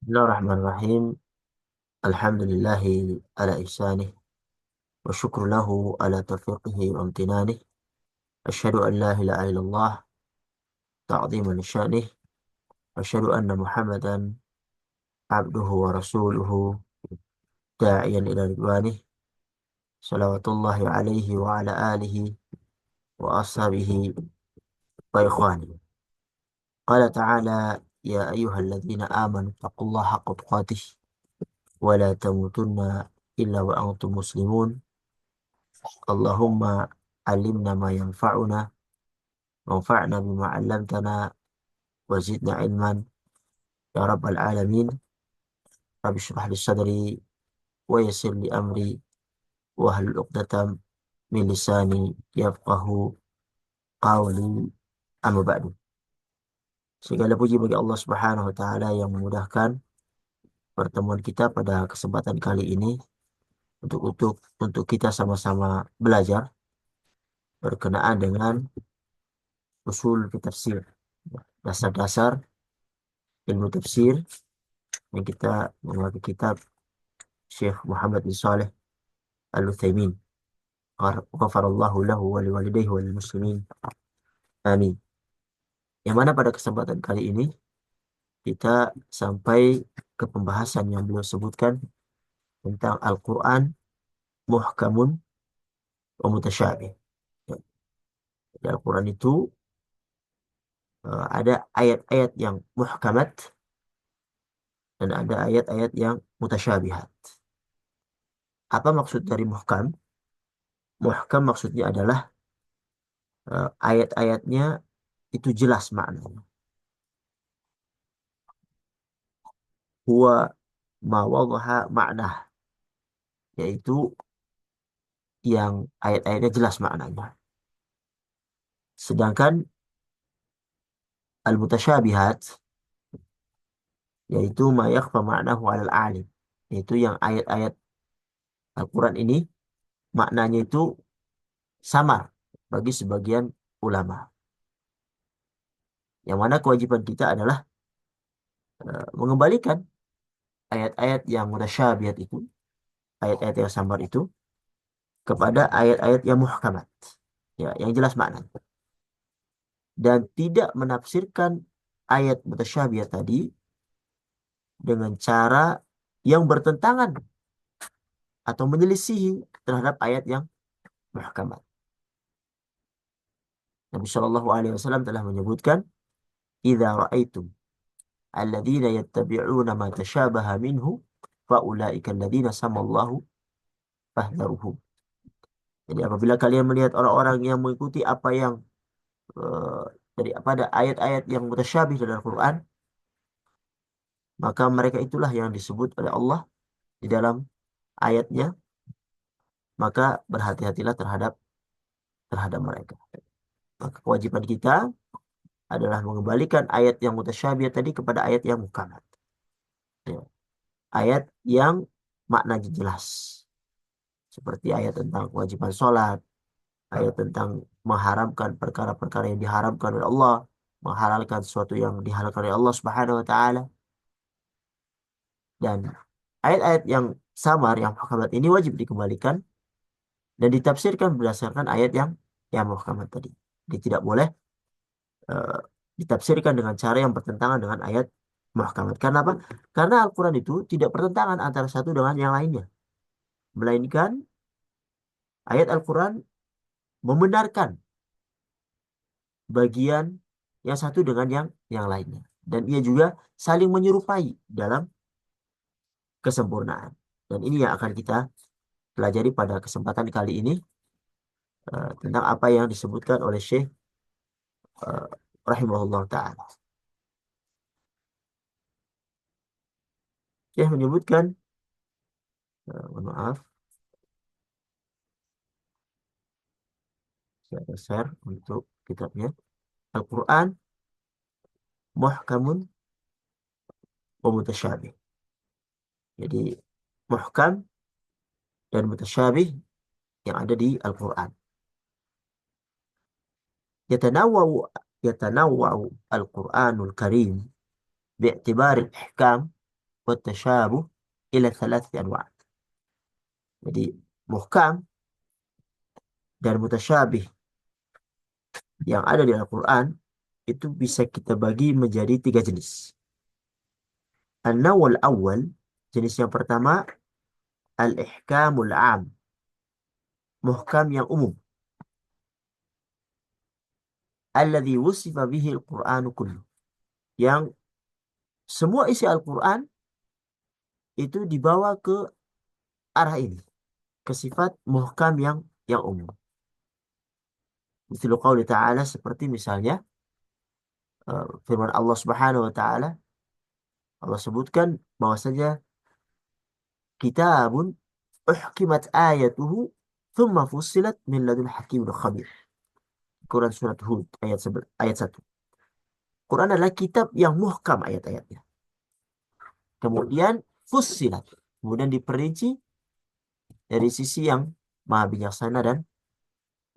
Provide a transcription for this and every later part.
Bismillahirrahmanirrahim. Alhamdulillahi ala ihsanih. Wa syukru lahu ala taufiqihi wa amtinanih. Asyhadu an la ilaha illallah ta'ziman li sya'nih. Wa asyhadu anna Muhammadan abduhu wa rasuluhu da'iyan ila ridwanih. Salawatullahi alaihi wa ala alihi wa ashabihi wa ikhwani. Qala ta'ala ya ayyuhalladzina amanu taqullaha haqqa tuqatih wa la tamutunna illa wa antum muslimun. Allahumma alimna ma yanfa'una wanfa'na bima 'allamtana wa zidna ilman ya rabbal alamin. Rabbi shrah li sadri wa yassir li amri wa hlul 'uqdatam min lisani yafqahu qawli, amma ba'du. Segala puji bagi Allah Subhanahu wa taala yang memudahkan pertemuan kita pada kesempatan kali ini untuk kita sama-sama belajar berkenaan dengan usul tafsir, dasar-dasar ilmu tafsir yang kita memakai kitab Syekh Muhammad bin Saleh Al-Utsaimin. Ghafarallahu lahu wa liwalidayhi wal muslimin. Amin. Yang mana pada kesempatan kali ini kita sampai ke pembahasan yang beliau sebutkan tentang Al-Quran muhkamun wa mutasyabih. Ya, di Al-Quran itu ada ayat-ayat yang muhkamat dan ada ayat-ayat yang mutasyabihat. Apa maksud dari muhkam? Muhkam maksudnya adalah ayat-ayatnya itu jelas maknanya. Huwa ma wadhaha ma'nah, yaitu yang ayat-ayatnya jelas maknanya. Sedangkan al-mutasyabihat yaitu ma yakhfa ma'nahu 'alal alim, yaitu yang ayat-ayat Al-Quran ini maknanya itu samar bagi sebagian ulama. Yang mana kewajiban kita adalah mengembalikan ayat-ayat yang mutasyabihat itu, ayat-ayat yang samar itu kepada ayat-ayat yang muhkamat, ya, yang jelas maknanya. Dan tidak menafsirkan ayat mutasyabihat tadi dengan cara yang bertentangan atau menyelisihi terhadap ayat yang muhkamat. Nabi Shallallahu Alaihi Wasallam telah menyebutkan, "Idza ra'aitum alladzina yattabi'una ma tashabaha minhu faulaika alladzina samallahu fahdharuhum." Jadi apabila kalian melihat orang-orang yang mengikuti apa yang eh, dari pada ayat-ayat yang mutasyabih dalam Al-Quran, maka mereka itulah yang disebut oleh Allah di dalam ayatnya, maka berhati-hatilah terhadap terhadap mereka. Maka kewajiban kita adalah mengembalikan ayat yang mutasyabih tadi kepada ayat yang muhkamat. Ya. Ayat yang maknanya jelas. Seperti ayat tentang kewajiban sholat, ayat tentang mengharamkan perkara-perkara yang diharamkan oleh Allah, menghalalkan sesuatu yang dihalalkan oleh Allah Subhanahu wa taala. Dan ayat-ayat yang samar, yang muhkamat ini wajib dikembalikan dan ditafsirkan berdasarkan ayat yang muhkamat tadi. Jadi tidak boleh eh, ditafsirkan dengan cara yang bertentangan dengan ayat muhkamat. Karena apa? Karena Al-Quran itu tidak bertentangan antara satu dengan yang lainnya. Melainkan ayat Al-Quran membenarkan bagian yang satu dengan yang lainnya. Dan ia juga saling menyerupai dalam kesempurnaan. Dan ini yang akan kita pelajari pada kesempatan kali ini, tentang apa yang disebutkan oleh Syekh eh, rahimahullah ta'ala. Syekh menyebutkan, mohon maaf, saya share untuk kitabnya. Al-Quran muhkamun wa mutasyabih. Jadi muhkam dan mutasyabih yang ada di Al-Quran. Yatanawwa'u yatanawwa'u Al-Quranul Karim bi'tibari al-ihkam والتشابه إلى ثلاثة أنواع. Jadi muhkam dan mutasyabih yang ada di Al-Quran itu bisa kita bagi menjadi tiga jenis. An-naw'ul awal, jenis yang pertama, al-ihkamul am, muhkam yang umum. Alladhi wusifa bihi al-Qur'anu kullu. Yang semua isi Al-Quran itu dibawa ke arah ini, ke sifat muhkam yang umum. Mithlu qauli ta'ala, seperti misalnya firman Allah Subhanahu wa taala, Allah sebutkan bahwasanya kitabun uhkimat ayatuhu thumma fussilat min ladun hakimin khabir. Quran surat Hud ayat 1. Quran adalah kitab yang muhkam ayat-ayatnya. Kemudian fussilat, kemudian diperinci dari sisi yang maha bijaksana dan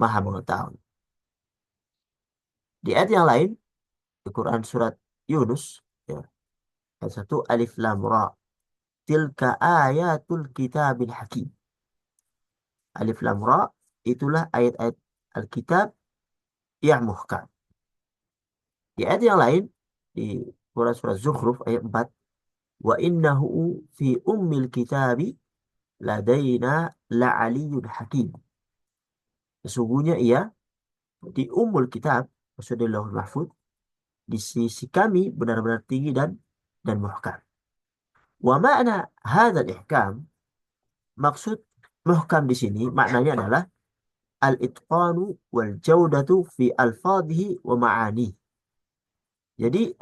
maha mengetahui. Di ayat yang lain, di Quran surat Yunus, ya, ayat 1, alif lam ra, tilka ayatul kitabil hakim. Alif lam ra itulah ayat-ayat Alkitab yang muhkam. Di ayat yang lain, di Quran surat Zukhruf ayat 4, wa innahu fi ummil kitabi ladaina la'aliyun hakim. Sesungguhnya ia di ummul kitab, maksudnya Lauhul Mahfuz, di sisi kami benar-benar tinggi dan muhkam. Wa ma'na hadzal ihkam, maksud muhkam di sini maknanya adalah al-itqanu wal jaudatu fi alfadhihi wa ma'ani. Jadi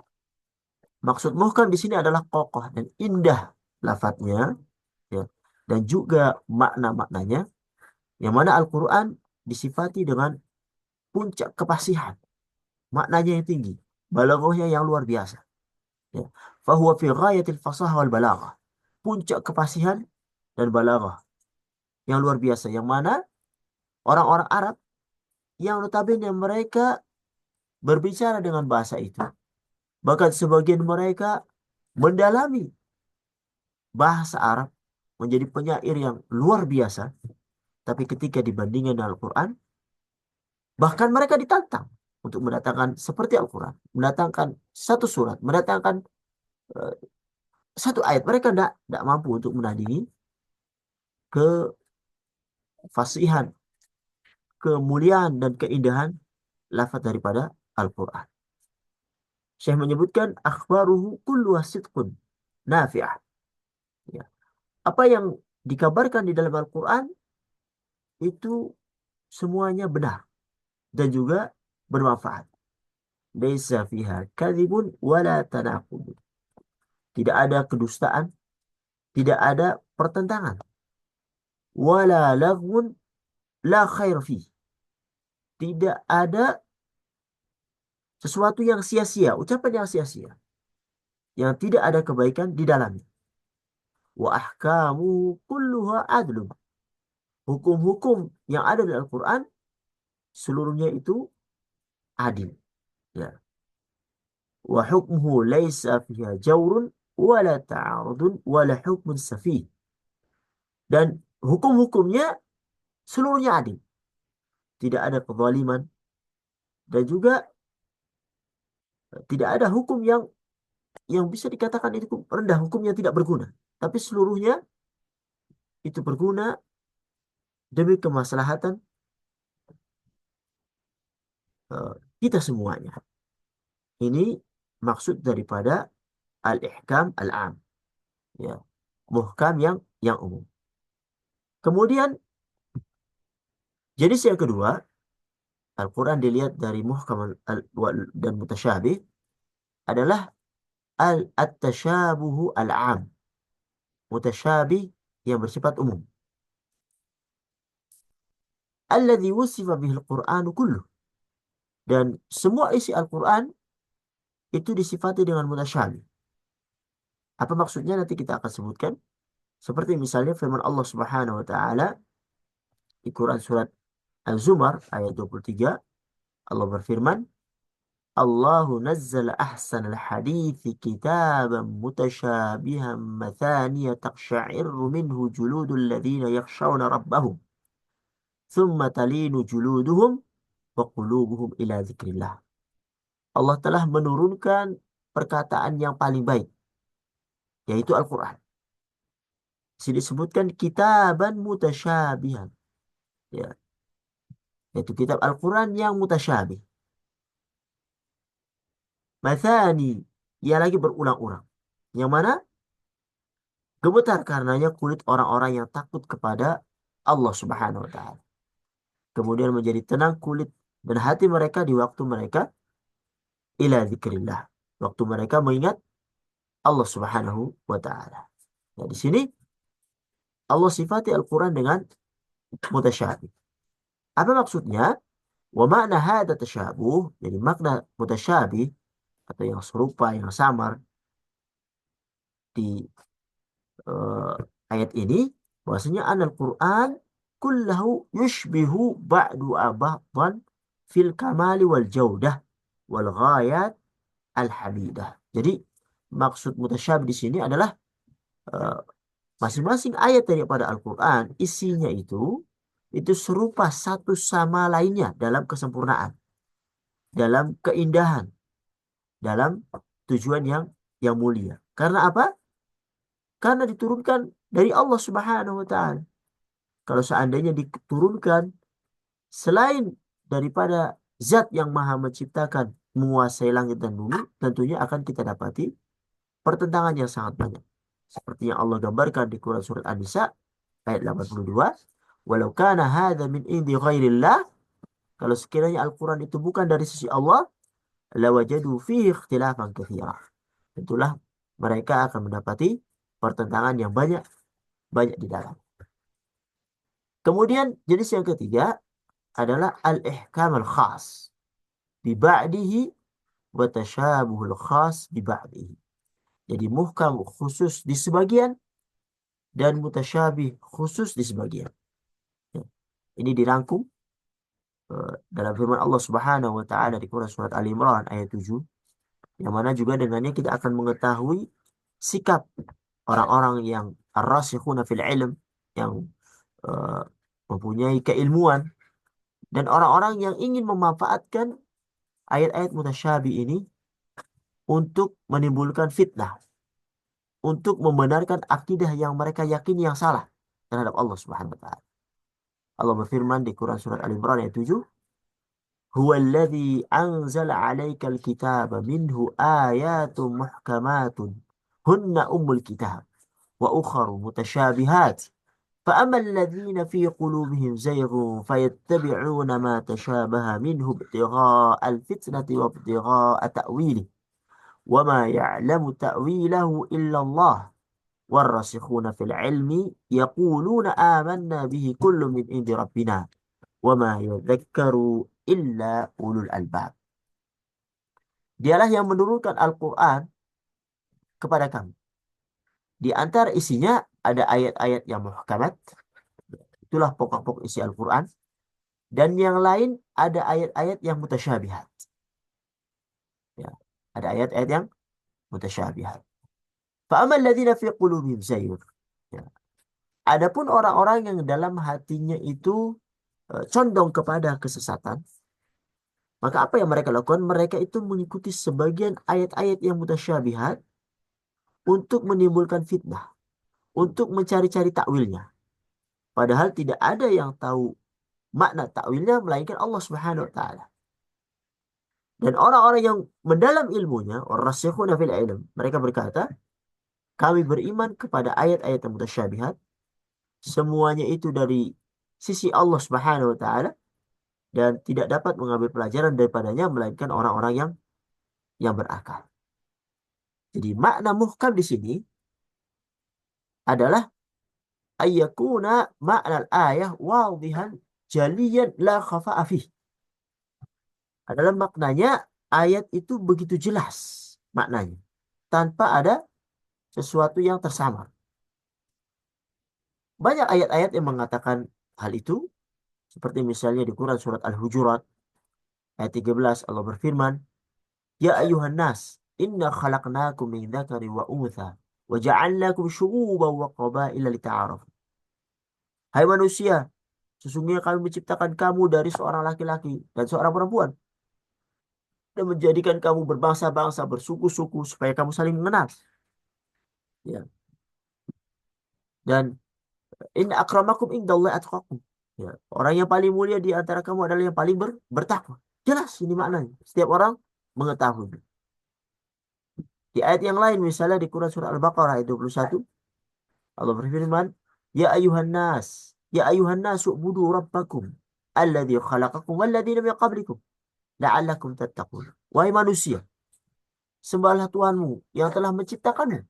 maksud muhkam di sini adalah kokoh dan indah lafadznya, ya, dan juga makna-maknanya, yang mana Al-Quran disifati dengan puncak kefasihan, maknanya yang tinggi, balaghahnya yang luar biasa. Ya. Fahuwa fi ghayatil fasahah wal balaghah. Puncak kefasihan dan balaghah yang luar biasa, yang mana orang-orang Arab yang notabene mereka berbicara dengan bahasa itu. Bahkan sebagian mereka mendalami bahasa Arab menjadi penyair yang luar biasa. Tapi ketika dibandingkan dengan Al-Quran, bahkan mereka ditantang untuk mendatangkan seperti Al-Quran, mendatangkan satu surat, mendatangkan eh, satu ayat. Mereka tidak mampu untuk menandingi kefasihan, kemuliaan, dan keindahan lafaz daripada Al-Quran. Syekh menyebutkan akhbaruhu kulluha sidqun nafi'ah. Ya. Apa yang dikabarkan di dalam Al-Quran itu semuanya benar dan juga bermanfaat. Laisa fiha kadzibun wala tanaqud. Tidak ada kedustaan, tidak ada pertentangan. Wala laghun la khair fi. Tidak ada sesuatu yang sia-sia, ucapan yang sia-sia, yang tidak ada kebaikan di dalamnya. Wa ahkamu kulluha adlun. Hukum-hukum yang ada di Al-Quran seluruhnya itu adil. Ya. Wa hukmuhu laisa fiha jawrun wala ta'arudun wala hukmun safih. Dan hukum-hukumnya seluruhnya adil. Tidak ada kezaliman dan juga tidak ada hukum yang bisa dikatakan itu rendah, hukum yang tidak berguna. Tapi seluruhnya itu berguna demi kemaslahatan eh, kita semuanya. Ini maksud daripada al-ihkam al-am, ya, muhkam yang umum. Kemudian jenis yang kedua, Al-Quran dilihat dari muhkam dan mutasyabih, adalah at-tasyabuhu al-am, mutasyabih yang bersifat umum. Alladhi wusifa bihil Qur'anu kulluh. Dan semua isi Al-Quran itu disifati dengan mutasyabih. Apa maksudnya nanti kita akan sebutkan. Seperti misalnya firman Allah Subhanahu wa taala di Quran surat Az-Zumar ayat 23, Allah berfirman, Allahu nazzala ahsanal hadithi kitaban mutasyabihan mathaniya taqsya'irru minhu juludul ladzina yakhshawna rabbahum thumma talinu juluduhum wa qulubuhum ila dzikrillah. Allah telah menurunkan perkataan yang paling baik, yaitu Al-Quran. Di sini disebutkan kitaban mutasyabihan, ya, yaitu kitab Al-Quran yang mutasyabih. Mathani, ia lagi berulang-ulang. Yang mana gemetar karenanya kulit orang-orang yang takut kepada Allah Subhanahu wa taala. Kemudian menjadi tenang kulit dan hati mereka di waktu mereka ila zikrillah. Waktu mereka mengingat Allah Subhanahu wa taala. Nah, di sini Allah sifati Al-Quran dengan mutasyabih. Apa maksudnya? Wa makna hadza tasyabuh, jadi makna mutasyabih atau yang serupa, yang samar di eh, ayat ini, bahwasanya Al-Quran kullahu yushbihu ba'du ba'dan fil kamali wal jaudah wal ghayat al hamidah. Jadi maksud mutasyabih di sini adalah eh, masing-masing ayat daripada Al-Quran isinya itu serupa satu sama lainnya dalam kesempurnaan, dalam keindahan, dalam tujuan yang mulia. Karena apa? Karena diturunkan dari Allah Subhanahu wa taala. Kalau seandainya diturunkan selain daripada zat yang maha menciptakan, menguasai langit dan bumi, tentunya akan kita dapati pertentangan yang sangat banyak. Seperti yang Allah gambarkan di Quran surat An-Nisa ayat 82, "Walau kana hadza min indi ghairillah", kalau sekiranya Al-Quran itu bukan dari sisi Allah, lawajadu fihi ikhtilafan katsira. Tentulah mereka akan mendapati pertentangan yang banyak banyak di dalam. Kemudian jenis yang ketiga adalah al-ihkam al-khas bi ba'dihi wa tasyabuhul khas bi ba'dihi. Jadi muhkam khusus di sebagian dan mutasyabih khusus di sebagian. Ya. Ini dirangkum dalam firman Allah Subhanahu wa taala di Quran surat Ali Imran ayat 7, yang mana juga dengannya kita akan mengetahui sikap orang-orang yang ar-rasikhuna fil ilm, yang eh, mempunyai keilmuan, dan orang-orang yang ingin memanfaatkan ayat-ayat mutasyabih ini untuk menimbulkan fitnah, untuk membenarkan akidah yang mereka yakini yang salah terhadap Allah Subhanahu wa taala. Allah berfirman di Quran surat Al Imran ayat 7, "Huwa alladzi anzala 'alaikal kitaba minhu ayatun muhkamatun hunna ummul kitab wa ukharu mutasyabihat. فأما الذين في قلوبهم زيغ فيتبعون ما تشابه منه ابتغاء الفتنة وابتغاء تأويله وما يعلم تأويله إلا الله والراسخون في العلم يقولون آمنا به كل من عند ربنا وما يذكر إلا أولو الألباب." Dialah yang menurunkan Al-Quran kepada kami. Di antara isinya ada ayat-ayat yang muhkamat, itulah pokok-pokok isi Al-Quran. Dan yang lain ada ayat-ayat yang mutasyabihat. Ya, ada ayat-ayat yang mutasyabihat. Fa'amal ladzina fi qulubihim zayg. Ya. Adapun orang-orang yang dalam hatinya itu condong kepada kesesatan, maka apa yang mereka lakukan? Mereka itu mengikuti sebagian ayat-ayat yang mutasyabihat untuk menimbulkan fitnah, untuk mencari-cari takwilnya. Padahal tidak ada yang tahu makna takwilnya melainkan Allah Subhanahu wa taala. Dan orang-orang yang mendalam ilmunya, ar-rasikhuna fil ilm, mereka berkata, kami beriman kepada ayat-ayat yang mutasyabihat, semuanya itu dari sisi Allah Subhanahu wa taala, dan tidak dapat mengambil pelajaran daripadanya melainkan orang-orang yang berakal. Jadi makna muhkam di sini adalah ayyakuna makna al-ayah wadihan jaliyan la khafa'a fih. Adalah maknanya ayat itu begitu jelas maknanya, tanpa ada sesuatu yang tersamar. Banyak ayat-ayat yang mengatakan hal itu, seperti misalnya di Quran surat Al-Hujurat ayat 13, Allah berfirman, Ya ayuhan nas, inna khalaqnakum min dzakari wa untha wa ja'alnakum syu'uban wa qabaila lita'arafu. Hai manusia, sesungguhnya kami menciptakan kamu dari seorang laki-laki dan seorang perempuan dan menjadikan kamu berbangsa-bangsa, bersuku-suku supaya kamu saling mengenal. Ya. Dan inna akramakum indallahi atqakum. Ya. Orang yang paling mulia di antara kamu adalah yang paling bertakwa. Jelas ini maknanya. Setiap orang mengetahui. Di ayat yang lain misalnya di Quran surah Al-Baqarah ayat 21, Allah berfirman, Ya ayuhan nas, ya ayuhan nas u'budu rabbakum alladzi khalaqakum walladzina min qablikum la'allakum tattaqun. Wahai manusia, sembahlah Tuhanmu yang telah menciptakanmu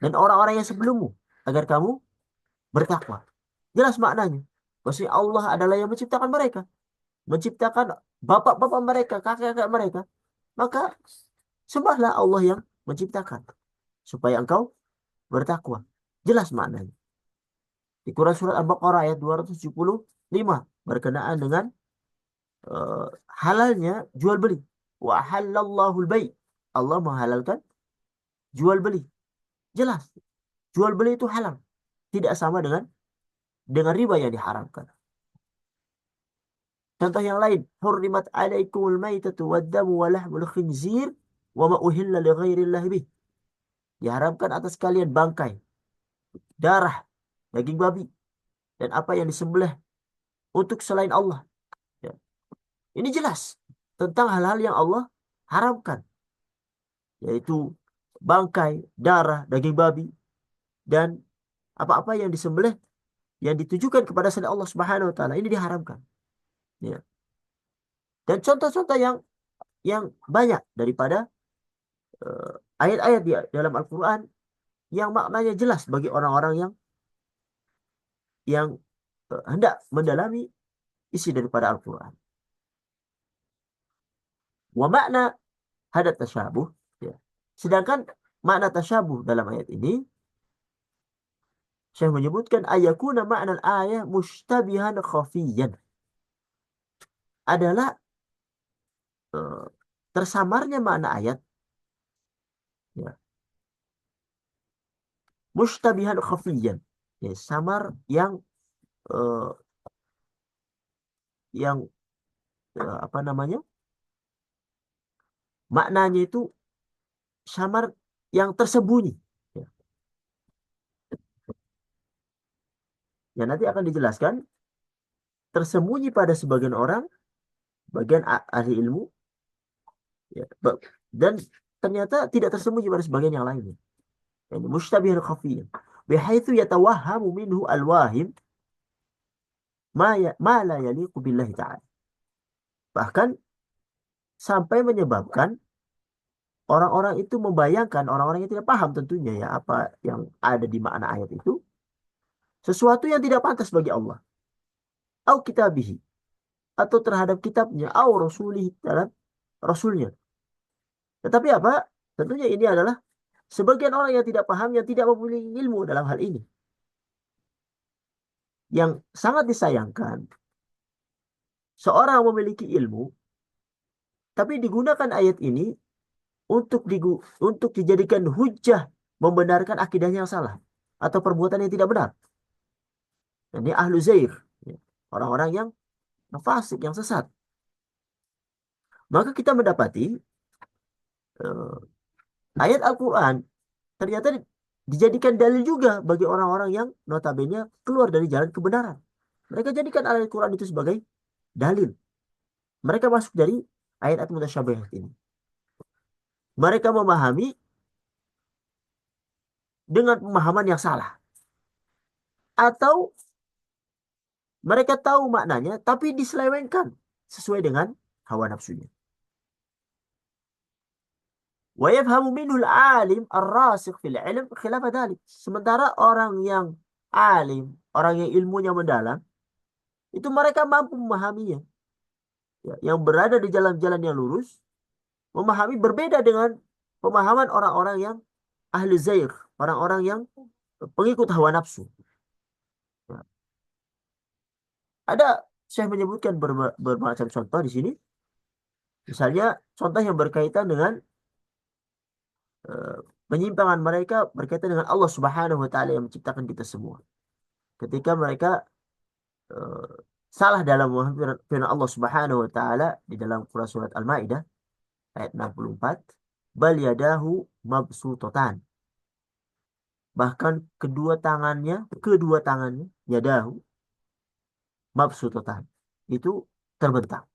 dan orang-orang yang sebelummu agar kamu bertakwa. Jelas maknanya. Maksudnya Allah adalah yang menciptakan mereka, menciptakan bapak-bapak mereka, kakek-kakek mereka. Maka sembahlah Allah yang menciptakan supaya engkau bertakwa. Jelas maknanya. Di Quran surat Al-Baqarah ayat 275 berkenaan dengan eh, halalnya jual beli. Wa halallahu al-bai'. Allah menghalalkan jual beli. Jelas, jual beli itu halal. Tidak sama dengan riba yang diharamkan. Contoh yang lain, hurrimat alaikumul maitatu waddamu wa lahmul khinzir wa ma uhilla li ghairillahi bih. Diharamkan atas kalian bangkai, darah, daging babi dan apa yang disembelih untuk selain Allah. Ya. Ini jelas tentang hal-hal yang Allah haramkan, yaitu bangkai, darah, daging babi dan apa-apa yang disembelih yang ditujukan kepada selain Allah Subhanahu wa taala. Ini diharamkan. Ya. Dan contoh-contoh yang banyak daripada ayat-ayat di dalam Al-Quran yang maknanya jelas bagi orang-orang yang hendak mendalami isi daripada Al-Quran. Wa makna hadat tasyabuh. Ya. Sedangkan makna tasyabuh dalam ayat ini, Syekh menyebutkan ayakuna makna ayat mushtabihan khafiyan. Adalah tersamarnya makna ayat. Ya. Mushtabihan khafiyan. Ya, samar uh, yang apa namanya? Maknanya itu samar yang tersembunyi. Ya. Ya, nanti akan dijelaskan tersembunyi pada sebagian orang, bagian ahli ilmu, ya, dan ternyata tidak tersembunyi pada sebagian yang lainnya. Yani mushtabihan khafiyan. Bihaitsu yatawahhamu minhu alwahim ma la yaliqu billahi ta'ala. Bahkan sampai menyebabkan orang-orang itu membayangkan, orang-orang yang tidak paham tentunya ya apa yang ada di makna ayat itu, sesuatu yang tidak pantas bagi Allah. Au kitabihi, atau terhadap kitabnya, au rasulih, terhadap rasulnya. Tetapi apa? Tentunya ini adalah sebagian orang yang tidak paham, yang tidak mempunyai ilmu dalam hal ini. Yang sangat disayangkan, seorang memiliki ilmu, tapi digunakan ayat ini untuk dijadikan hujah membenarkan akidahnya yang salah atau perbuatan yang tidak benar. Dan ini ahlu zair, ya, orang-orang yang fasik, yang sesat. Maka kita mendapati eh, ayat Al-Quran ternyata dijadikan dalil juga bagi orang-orang yang notabene keluar dari jalan kebenaran. Mereka jadikan ayat Al-Quran itu sebagai dalil. Mereka masuk dari ayat-ayat mutasyabihat ini. Mereka memahami dengan pemahaman yang salah. Atau mereka tahu maknanya, tapi diselewengkan sesuai dengan hawa nafsunya. Wa yafhamu minhul alim ar-rasikh fil ilm khilaf dzalik. Sementara orang yang alim, orang yang ilmunya mendalam, itu mereka mampu memahaminya. Ya, yang berada di jalan-jalan yang lurus, memahami berbeda dengan pemahaman orang-orang yang ahli zair, orang-orang yang pengikut hawa nafsu. Ya. Ada, saya menyebutkan bermacam contoh di sini. Misalnya contoh yang berkaitan dengan eh, penyimpangan mereka berkaitan dengan Allah Subhanahu wa taala yang menciptakan kita semua. Ketika mereka eh, salah dalam memahami firman Allah Subhanahu wa taala di dalam Quran surat Al-Maidah ayat 64, bal yadahu mabsutatan. Bahkan kedua tangannya yadahu mabsutatan. Itu terbentang.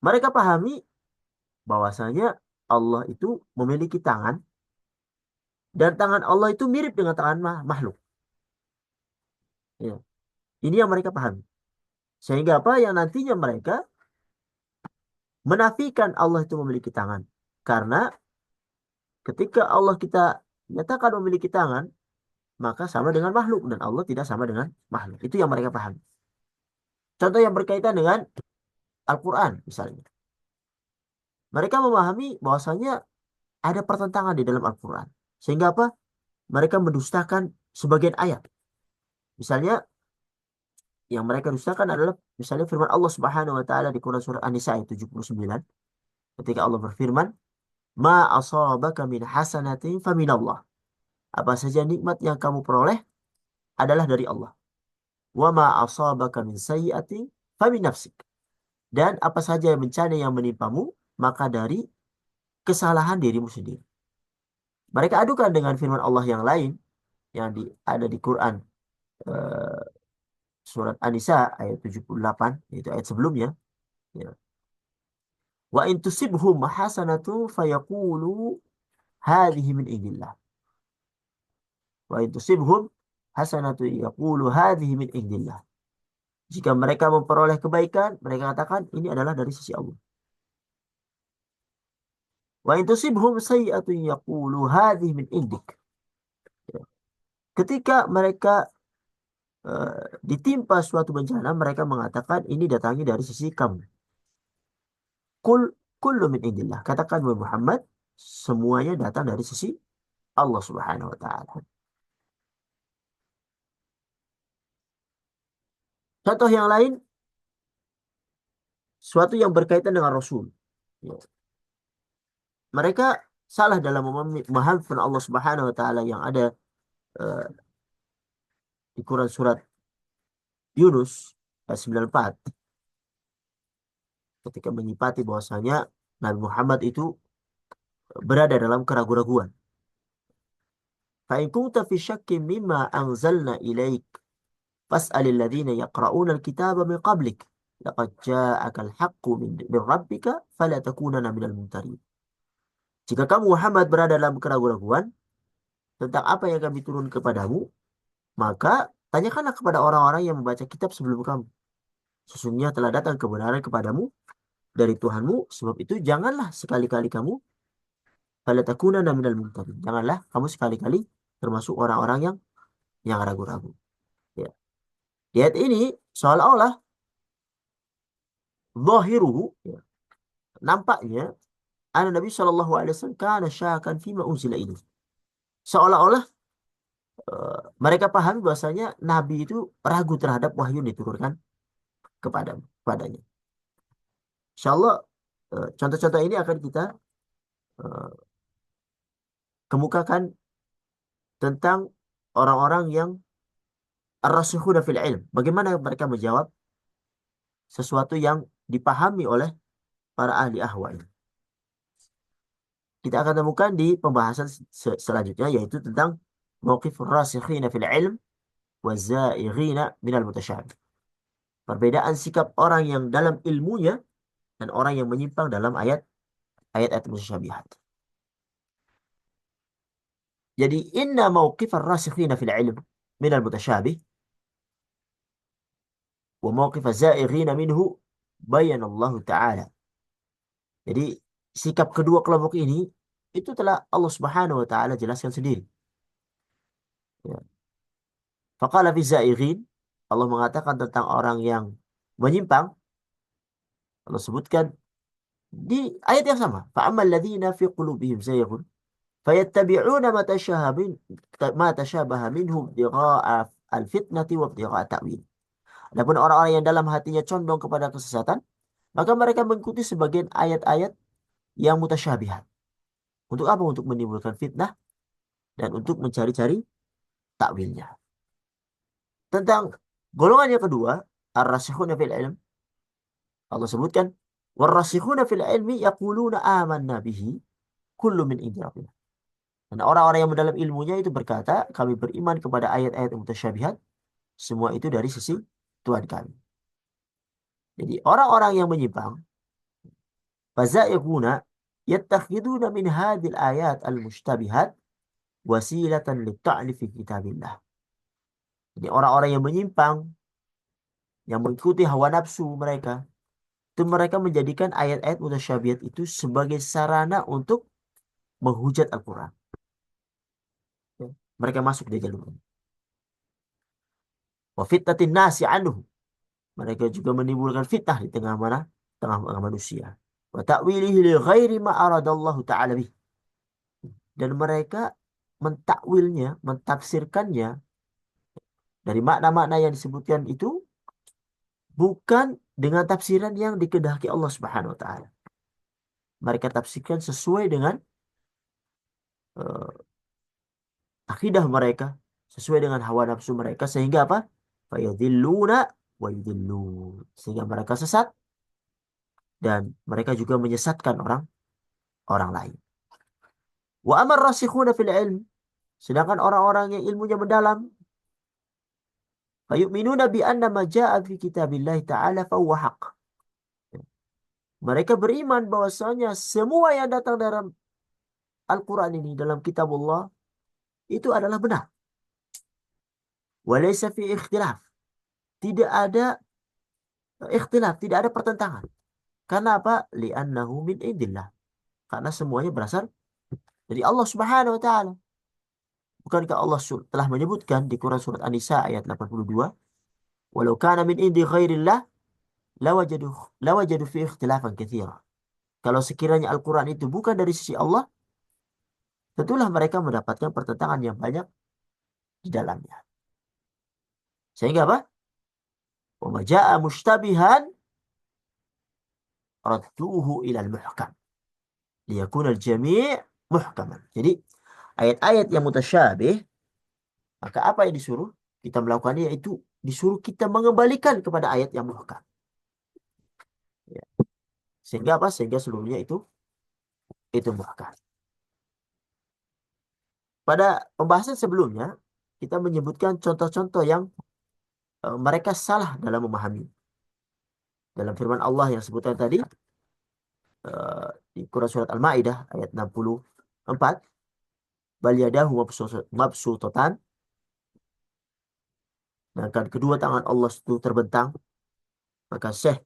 Mereka pahami bahwasanya Allah itu memiliki tangan dan tangan Allah itu mirip dengan tangan makhluk. Ya. Ini yang mereka pahami. Sehingga apa yang nantinya mereka menafikan Allah itu memiliki tangan. Karena ketika Allah kita nyatakan memiliki tangan, maka sama dengan makhluk dan Allah tidak sama dengan makhluk. Itu yang mereka pahami. Contoh yang berkaitan dengan Al-Quran misalnya. Mereka memahami bahwasanya ada pertentangan di dalam Al-Quran. Sehingga apa? Mereka mendustakan sebagian ayat. Misalnya yang mereka dustakan adalah misalnya firman Allah Subhanahu wa taala di Quran surah An-Nisa ayat 79 ketika Allah berfirman, "Ma asabaka min hasanatin faminallah." Apa saja nikmat yang kamu peroleh adalah dari Allah. Wa ma asabaka min sayyi'atin famin nafsik. Dan apa saja bencana yang menimpamu maka dari kesalahan dirimu sendiri. Mereka adukan dengan firman Allah yang lain yang ada di Quran eh, surat An-Nisa ayat 78 yaitu ayat sebelumnya, ya. Wa in tusibhum hasanatu fayaqulu hadhihi min indillah. Wa in tusibhum hasanatu yaqulu hadhihi min indillah. Jika mereka memperoleh kebaikan, mereka katakan ini adalah dari sisi Allah. Wa in tusibhum sayyi'atun yaqulu hadhihi min indik. Ya. Ketika mereka ditimpa suatu bencana, mereka mengatakan ini datangnya dari sisi kamu. Kul kullu min indillah. Katakan wahai Muhammad, semuanya datang dari sisi Allah Subhanahu wa taala. Contoh yang lain, suatu yang berkaitan dengan Rasul. Ya. Mereka salah dalam memahami firman Allah Subhanahu wa taala yang ada eh, di Quran surat Yunus ayat 94 ketika menyipati bahwasanya Nabi Muhammad itu berada dalam keraguan-raguan. Fa in kunta fi syakkin mimma anzalna ilaik fas'alil ladzina yaqra'una al-kitaba min qablik laqad ja'akal haqqu min rabbika fala takunanna minal mumtarin. Jika kamu Muhammad berada dalam keraguan-raguan tentang apa yang kami turun kepadamu, maka tanyakanlah kepada orang-orang yang membaca kitab sebelum kamu. Sesungguhnya telah datang kebenaran kepadamu dari Tuhanmu, sebab itu janganlah sekali-kali kamu fala takunanna minal mumtarin. Janganlah kamu sekali-kali termasuk orang-orang yang ragu-ragu. Ya. Di ayat ini seolah-olah zahiruhu, ya, nampaknya Nabi Shallallahu Alaihi Wasallam kana syakan fima unzila ini. Seolah-olah mereka pahami bahwasanya Nabi itu ragu terhadap wahyu yang diturunkan kepadanya. Insya Allah contoh-contoh ini akan kita eh, kemukakan tentang orang-orang yang ar-rasikhuna fil ilm. Bagaimana mereka menjawab sesuatu yang dipahami oleh para ahli ahwa ini. Kita akan temukan di pembahasan selanjutnya yaitu tentang mauqif rasikhina fil ilm wa zaighina minal mutasyabih. Perbedaan sikap orang yang dalam ilmunya dan orang yang menyimpang dalam ayat-ayat mutasyabihat. Jadi inna mauqif rasikhina fil ilm minal mutasyabih wa mauqif zaighina minhu bayan Allah Ta'ala. Jadi sikap kedua kelompok ini itu telah Allah Subhanahu wa taala jelaskan sendiri. Ya. Faqala fi zaighin, Allah mengatakan tentang orang yang menyimpang, Allah sebutkan di ayat yang sama. Fa ammal ladzina fi qulubihim zayghun fayattabi'una ma tashabaha minhum ibtigha'a al-fitnati wa ibtigha'a ta'wil. Adapun orang-orang yang dalam hatinya condong kepada kesesatan, Maka mereka mengikuti sebagian ayat-ayat yang mutasyabihat. Untuk apa? Untuk menimbulkan fitnah dan untuk mencari-cari takwilnya. Tentang golongan yang kedua, ar-rasikhuna fil ilm, Allah sebutkan, war-rasikhuna fil ilmi yaquluna amanna bihi kullu min indi rabbina. Dan orang-orang yang mendalam ilmunya itu berkata, kami beriman kepada ayat-ayat yang mutasyabihat, semua itu dari sisi Tuhan kami. Jadi orang-orang yang menyimpang, fazaiquna yattakhiduna min hadhil ayat al-mushtabihat wasilatan lit-ta'ni fi kitabillah. Jadi orang-orang yang menyimpang, yang mengikuti hawa nafsu mereka, itu mereka menjadikan ayat-ayat mutasyabihat itu sebagai sarana untuk menghujat Al-Quran. Ya, mereka masuk di jalur ini. Wa fitnatin nasi anhu. Mereka juga menimbulkan fitnah di tengah mana? Tengah manusia. Wa ta'wilihi li ghairi ma aradallahu ta'ala bih. Dan mereka mentakwilnya, mentafsirkannya dari makna-makna yang disebutkan itu bukan dengan tafsiran yang dikehendaki Allah Subhanahu wa taala. Mereka tafsirkan sesuai dengan akidah mereka, sesuai dengan hawa nafsu mereka, sehingga apa? Fayadhilluna wa yudhillun. Sehingga mereka sesat dan mereka juga menyesatkan orang lain. Wa amar rasikhuna fil ilm, sedangkan orang-orang yang ilmunya mendalam, fayu'minuna bi anna ma jaa'a fi kitabillahi ta'ala fa huwa haqq. Mereka beriman bahwasanya semua yang datang dalam Al-Quran ini, dalam kitabullah, itu adalah benar. Walaysa fi ikhtilaf. Tidak ada ikhtilaf, tidak ada pertentangan. Karena apa? Li'annahu min indillah. Karena semuanya berasal dari Allah Subhanahu wa taala. Bukankah Allah telah menyebutkan di Quran surat An-Nisa ayat 82, "Walau kana min indi ghairillah lawajadu lawajadu fi ikhtilafan katsira." Kalau sekiranya Al-Quran itu bukan dari sisi Allah, tentulah mereka mendapatkan pertentangan yang banyak di dalamnya. Sehingga apa? Wa ma jaa'a mushtabihan radduhu ila al-muhkam liyakuna al-jami' muhkaman. Jadi ayat-ayat yang mutasyabih, maka apa yang disuruh kita melakukannya, yaitu disuruh kita mengembalikan kepada ayat yang muhkam. Ya. Sehingga apa? Sehingga seluruhnya itu muhkam. Pada pembahasan sebelumnya kita menyebutkan contoh-contoh yang mereka salah dalam memahami. Dalam firman Allah yang sebutkan tadi di Quran surat Al-Maidah ayat 64, bal yadahu mabsutatan, sedangkan kedua tangan Allah itu terbentang. Maka Syekh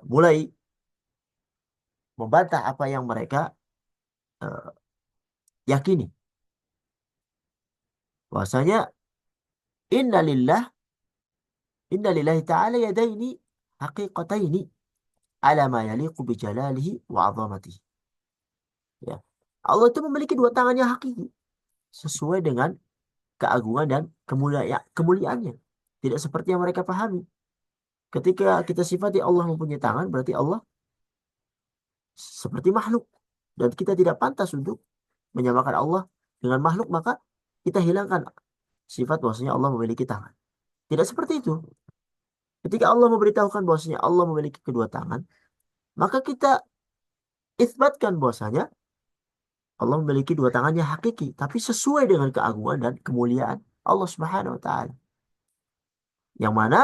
mulai membantah apa yang mereka yakini, bahwasanya inna lillah inna lillahi ta'ala yadaini haqiqataini ala ma yaliqu bi jalalihi wa 'azamatihi. Ya. Allah itu memiliki dua tangan yang hakiki sesuai dengan keagungan dan kemuliaannya. Tidak seperti yang mereka pahami. Ketika kita sifati Allah mempunyai tangan, berarti Allah seperti makhluk. Dan kita tidak pantas untuk menyamakan Allah dengan makhluk, maka kita hilangkan sifat bahwasanya Allah memiliki tangan. Tidak seperti itu. Ketika Allah memberitahukan bahwasanya Allah memiliki kedua tangan, maka kita isbatkan bahwasanya Allah memiliki dua tangannya hakiki, tapi sesuai dengan keagungan dan kemuliaan Allah Subhanahu wa taala. Yang mana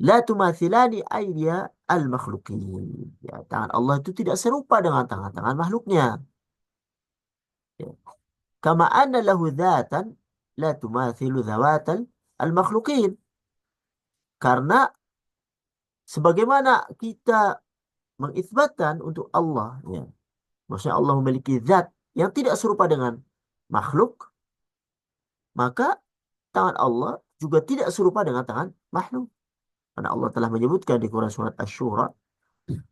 la tumathilani aydiya al-makhluqin. Ya, tangan Allah itu tidak serupa dengan tangan-tangan makhluknya. Ya. Kama anna lahu dzatan la tumathilu dzawatal al-makhluqin. Karena sebagaimana kita mengisbatkan untuk Allah, ya, maksudnya Allah memiliki zat yang tidak serupa dengan makhluk, maka tangan Allah juga tidak serupa dengan tangan makhluk. Karena Allah telah menyebutkan di Quran surat Asy-Syura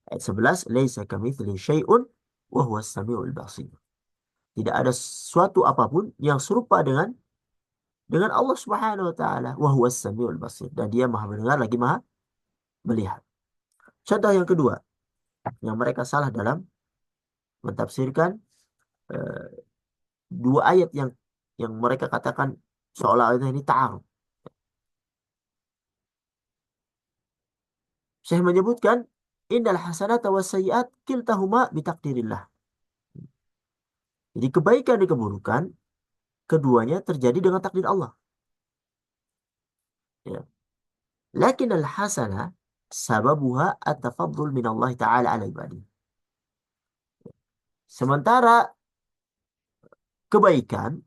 ayat 11, "Laisa kamitslihi syai'un wa huwas samiul basir." Tidak ada suatu apapun yang serupa dengan Allah Subhanahu wa taala, wa huwas samiul basir, dan Dia Maha mendengar lagi Maha melihat. Contoh yang kedua, yang mereka salah dalam mentafsirkan eh, dua ayat yang mereka katakan seolah ini ta'arud. Syekh menyebutkan innal hasanata was sayyi'at kiltahuma bitakdirillah. Jadi kebaikan dan keburukan keduanya terjadi dengan takdir Allah. Ya. Lakin al-hasanah sababuha at-tafaddul min Allah Ta'ala ala ibadi. Sementara kebaikan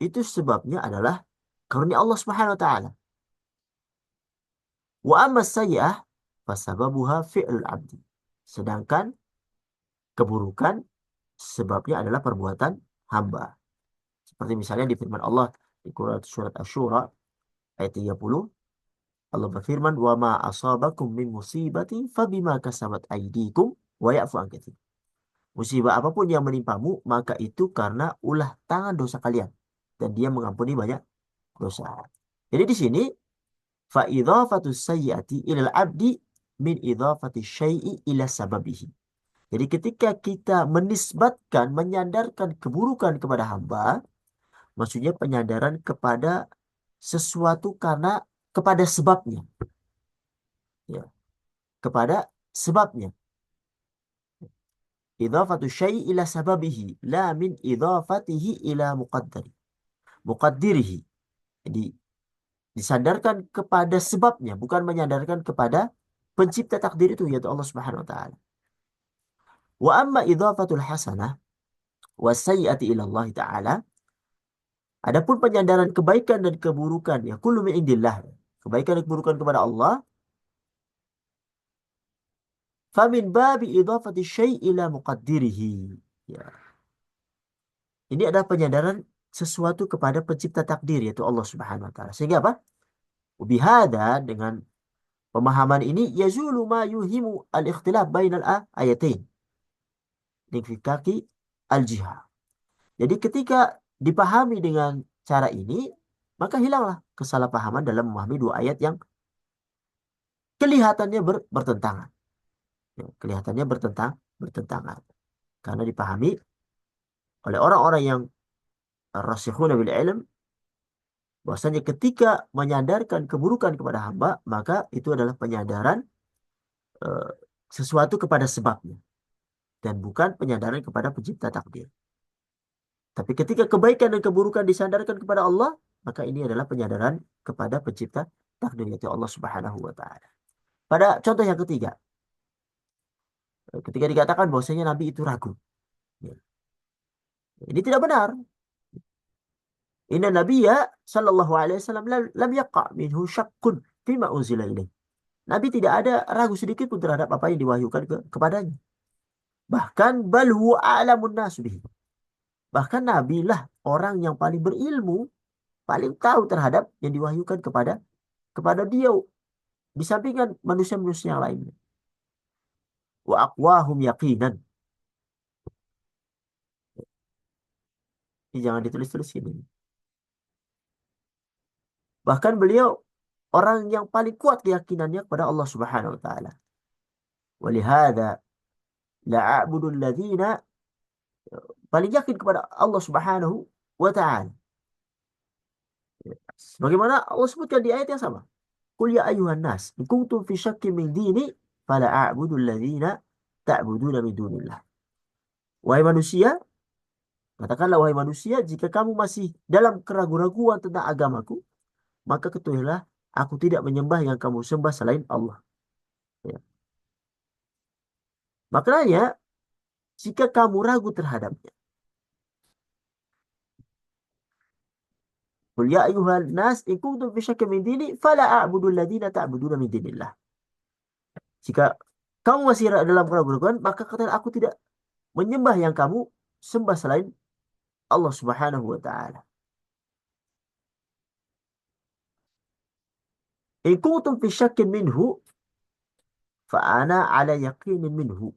itu sebabnya adalah karunia Allah Subhanahu wa taala. Wa amma sayyi'ah fasababuha fi'lul abdi. Sedangkan keburukan sebabnya adalah perbuatan hamba. Seperti misalnya di firman Allah di Quran surat Asy-Syura ayat 30, Allah berfirman, "Wa ma asabakum min musibati fabima kasabat aydikum wa ya'fu an katsir." Musibah apapun yang menimpamu, maka itu karena ulah tangan dosa kalian. Dan dia mengampuni banyak dosa. Jadi di sini, fa idhafatus sayyiati ilal abdi min idhafati syai'i ila sababihi. Jadi ketika kita menisbatkan, menyandarkan keburukan kepada hamba, maksudnya penyandaran kepada sesuatu karena kepada sebabnya. Ya, kepada sebabnya. Idhafatu syai'i ila sababihi, la min idhafatihi ila muqaddirihi. Jadi disandarkan kepada sebabnya, bukan menyandarkan kepada pencipta takdir itu, yaitu Allah Subhanahu wa taala. Wa amma idhafatul hasanah wa sayyi'ati ila Allah taala, adapun penyandaran kebaikan dan keburukan ya kullu min indillah, kebaikan dan keburukan kepada Allah, famin babi idhafati syai' ila muqaddirihi. Ya. Ini adalah penyandaran sesuatu kepada pencipta takdir yaitu Allah Subhanahu wa taala. Sehingga apa? Bihada, dengan pemahaman ini, yazulu ma yuhimu al-ikhtilaf bainal ayatain fikaki al-jihah. Jadi ketika dipahami dengan cara ini, maka hilanglah kesalahpahaman dalam memahami dua ayat yang kelihatannya bertentangan. Ya, kelihatannya bertentangan. Karena dipahami oleh orang-orang yang rasikhuna bil ilm, bahwasanya ketika menyadarkan keburukan kepada hamba, maka itu adalah penyadaran eh, sesuatu kepada sebabnya dan bukan penyadaran kepada pencipta takdir. Tapi ketika kebaikan dan keburukan disandarkan kepada Allah, maka ini adalah penyadaran kepada pencipta takdir yaitu Allah Subhanahu wa taala. Pada contoh yang ketiga, ketika dikatakan bahwasanya Nabi itu ragu. Ya. Ini tidak benar. Inna Nabiyya sallallahu alaihi wasallam lam yaqa' minhu syakkun fima unzila ilaih. Nabi tidak ada ragu sedikit pun terhadap apa yang diwahyukan kepadanya. Bahkan bal huwa a'lamun nas bihi. Bahkan Nabi lah orang yang paling berilmu, paling tahu terhadap yang diwahyukan kepada dia di sampingan manusia-manusia yang lainnya. Wa aqwahum yaqinan. Ini jangan ditulis-tulis ini. Bahkan beliau orang yang paling kuat keyakinannya kepada Allah Subhanahu wa taala. Walihada la'abudu alladhina, paling yakin kepada Allah Subhanahu wa taala. Bagaimana Allah sebutkan di ayat yang sama. Qul ya ayuhan nas, in kuntum fi syakkin min dini fala a'budu alladhina ta'buduna min dunillah. Wahai manusia, katakanlah wahai manusia, jika kamu masih dalam keraguan-raguan tentang agamaku, maka ketahuilah aku tidak menyembah yang kamu sembah selain Allah. Ya. Maknanya, jika kamu ragu terhadapnya, qul ya ayuhan nas in kuntum fi syakkin min dini fala a'budu alladhina ta'buduna min dinillah. Jika kamu masih dalam keraguan-raguan, maka katakanlah aku tidak menyembah yang kamu sembah selain Allah Subhanahu wa taala. In kuntum fi syakkin minhu fa ana ala yaqinin minhu.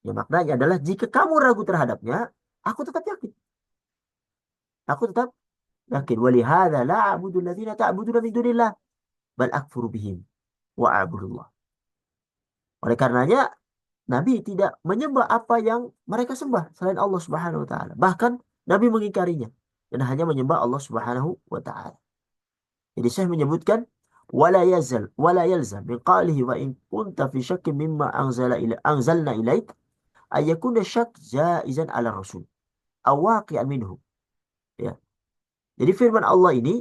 Ya, maknanya adalah jika kamu ragu terhadapnya, aku tetap yakin. Aku tetap yakin. Walihada la a'budu alladhina ta'buduna min dunillah bal akfuru bihim wa a'budullah. Oleh karenanya Nabi tidak menyembah apa yang mereka sembah selain Allah Subhanahu wa taala. Bahkan Nabi mengingkarinya dan hanya menyembah Allah Subhanahu wa taala. Jadi saya menyebutkan wala yalzam min qalihi wa in kunta fi syakkin mimma anzalna ilaik ay yakuna syak jaizan ala rasul aw waqi'an minhu. Ya. Jadi firman Allah ini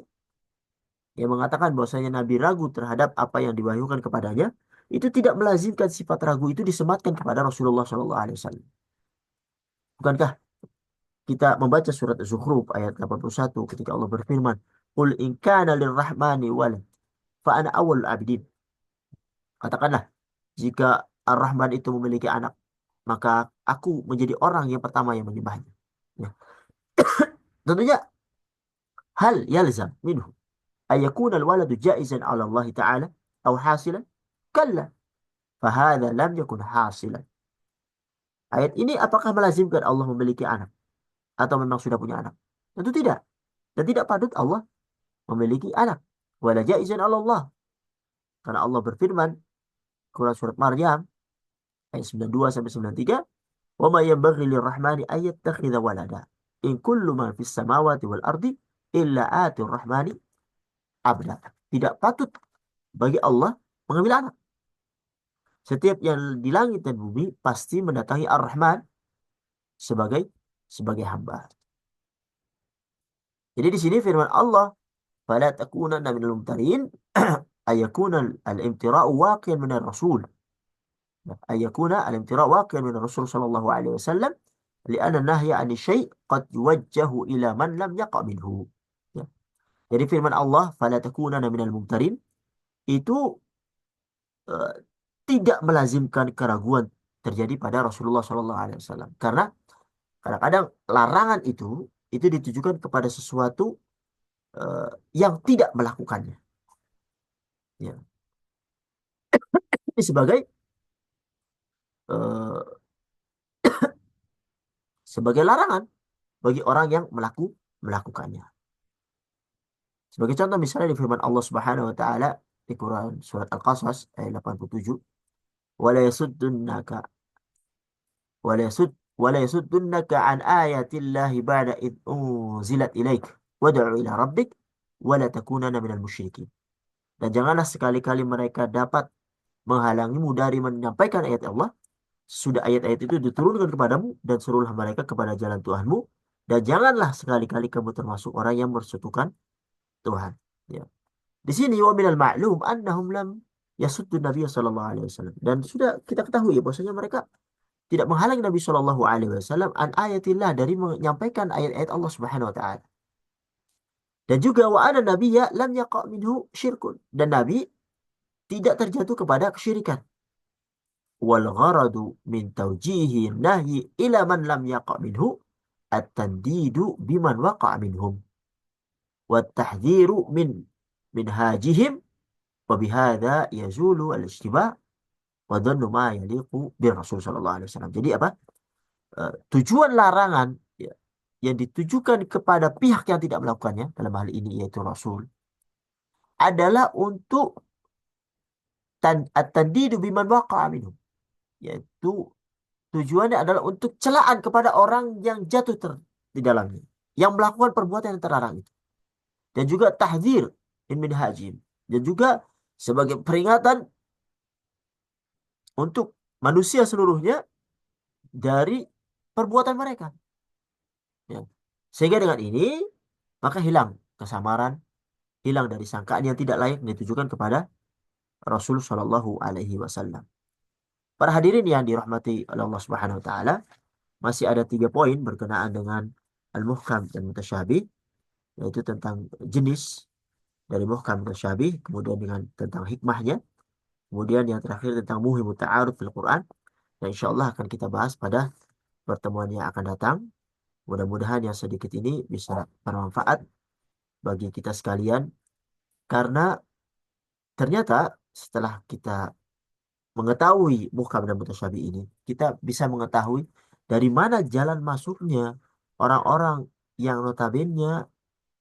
yang mengatakan bahwasanya Nabi ragu terhadap apa yang diwahyukan kepadanya, itu tidak melazimkan sifat ragu itu disematkan kepada Rasulullah SAW. Bukankah kita membaca surat Az-Zukhruf ayat 81 ketika Allah berfirman, "Qul in kana lirrahmani walad fa ana awwalul abidin." Katakanlah, jika Ar-Rahman itu memiliki anak, maka aku menjadi orang yang pertama yang menyembahnya. Ya. Tentunya hal yalzam minhu ayakuna al-waladu jaizan 'ala Allah Ta'ala atau hasilan? Kalla. Fahada lam yakun hasilan. Ayat ini apakah melazimkan Allah memiliki anak? Atau memang sudah punya anak? Tentu tidak. Dan tidak patut Allah memiliki anak. Wala jaizan Allah. Karena Allah berfirman, Quran surat Maryam, ayat 92 sampai 93, wa ma yanbaghi lirrahmani ayyattakhidha walada. In kullu man fis samawati wal ardi illa atir rahmani abda. Tidak patut bagi Allah mengambil anak. Setiap yang di langit dan bumi pasti mendatangi Ar-Rahman sebagai hamba. Jadi di sini firman Allah, "Fala takunanna minal mumtarin," ayakuna al-imtira'u waqi'an min ar-rasul. Ayakuna al-imtira'u waqi'an min ar-rasul sallallahu alaihi wasallam, li'anna nahya 'ani syai' qad yuwajjahu ila man lam yaqa' minhu. Ya. Jadi firman Allah, "Fala takunanna minal mumtarin," itu eh, tidak melazimkan keraguan terjadi pada Rasulullah sallallahu alaihi wasallam. Karena kadang-kadang larangan itu ditujukan kepada sesuatu eh, yang tidak melakukannya. Ya. Ini eh, sebagai larangan bagi orang yang melakukannya. Sebagai contoh misalnya di firman Allah Subhanahu wa taala di Quran surat Al-Qasas ayat 87, "Wala yasuddunaka wala yasud wala yasuddunaka an ayatillahi ba'da id unzilat ilaik wad'u ila rabbik wala takunanna minal musyrikin." Dan janganlah sekali-kali mereka dapat menghalangimu dari menyampaikan ayat Allah sudah ayat-ayat itu diturunkan kepadamu, dan suruhlah mereka kepada jalan Tuhanmu, dan janganlah sekali-kali kamu termasuk orang yang bersekutukan Tuhan. Ya. Di sini wa minal ma'lum annahum lam yasuddu Nabi sallallahu alaihi wasallam. Dan sudah kita ketahui ya bahwasanya mereka tidak menghalangi Nabi sallallahu alaihi wasallam an ayatillah, dari menyampaikan ayat-ayat Allah Subhanahu wa taala. Dan juga wa ana nabiyya lam yaqa' minhu syirkun. Dan Nabi tidak terjatuh kepada kesyirikan. Wal gharadu min tawjihi nahyi ila man lam yaqa' minhu at-tandidu biman waqa'a minhum wa tahdhiru min minhajihim wa bihadza yazulu al-ishtibah wa dhannu ma yaliqu bir Rasul sallallahu alaihi wasallam. Jadi apa? Tujuan larangan ya, yang ditujukan kepada pihak yang tidak melakukannya dalam hal ini yaitu Rasul adalah untuk at-tandidu biman waqa'a minhum, yaitu tujuannya adalah untuk celaan kepada orang yang jatuh di dalamnya, yang melakukan perbuatan yang terlarang itu. Dan juga tahdzir min hajim. Dan juga sebagai peringatan untuk manusia seluruhnya dari perbuatan mereka. Ya. Sehingga dengan ini, maka hilang kesamaran, hilang dari sangkaan yang tidak layak ditujukan kepada Rasul Shallallahu Alaihi Wasallam. Para hadirin yang dirahmati oleh Allah Subhanahu Wa Taala, masih ada 3 poin berkenaan dengan al-muhkam dan mutasyabih, yaitu tentang jenis dari muhkam dan mutasyabih, kemudian dengan tentang hikmahnya, kemudian yang terakhir tentang muhimut ta'aruf fil Quran. Dan insya Allah akan kita bahas pada pertemuan yang akan datang. Mudah-mudahan yang sedikit ini bisa bermanfaat bagi kita sekalian, karena ternyata setelah kita mengetahui muhkam dan mutasyabih ini, kita bisa mengetahui dari mana jalan masuknya orang-orang yang notabene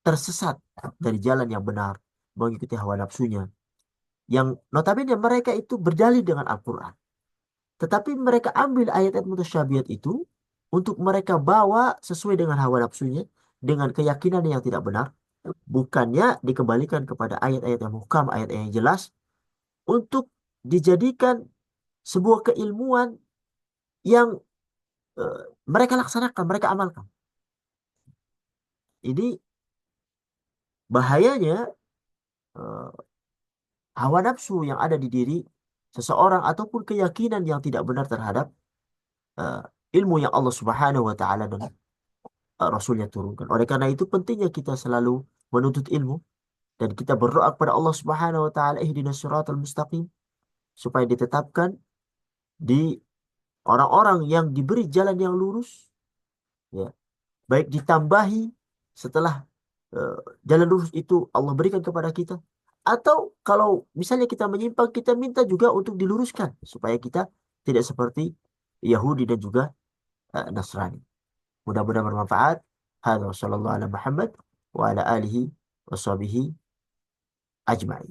tersesat dari jalan yang benar, mengikuti hawa nafsunya. Yang notabene mereka itu berdalil dengan Al-Quran. Tetapi mereka ambil ayat-ayat mutasyabihat itu untuk mereka bawa sesuai dengan hawa nafsunya, dengan keyakinan yang tidak benar. Bukannya dikembalikan kepada ayat-ayat yang muhkam, ayat-ayat yang jelas, untuk dijadikan sebuah keilmuan yang eh, mereka laksanakan, mereka amalkan. Ini bahayanya eh, hawa nafsu yang ada di diri seseorang ataupun keyakinan yang tidak benar terhadap eh, ilmu yang Allah Subhanahu wa taala dan Rasulnya turunkan. Oleh karena itu pentingnya kita selalu menuntut ilmu dan kita berdoa kepada Allah Subhanahu wa taala ihdinas siratal mustaqim supaya ditetapkan di orang-orang yang diberi jalan yang lurus, ya, baik ditambahi setelah eh, jalan lurus itu Allah berikan kepada kita, atau kalau misalnya kita menyimpang, kita minta juga untuk diluruskan supaya kita tidak seperti Yahudi dan juga Nasrani. Mudah-mudahan bermanfaat. Hadza sallallahu ala Muhammad wa ala alihi wa sahbihi ajma'in.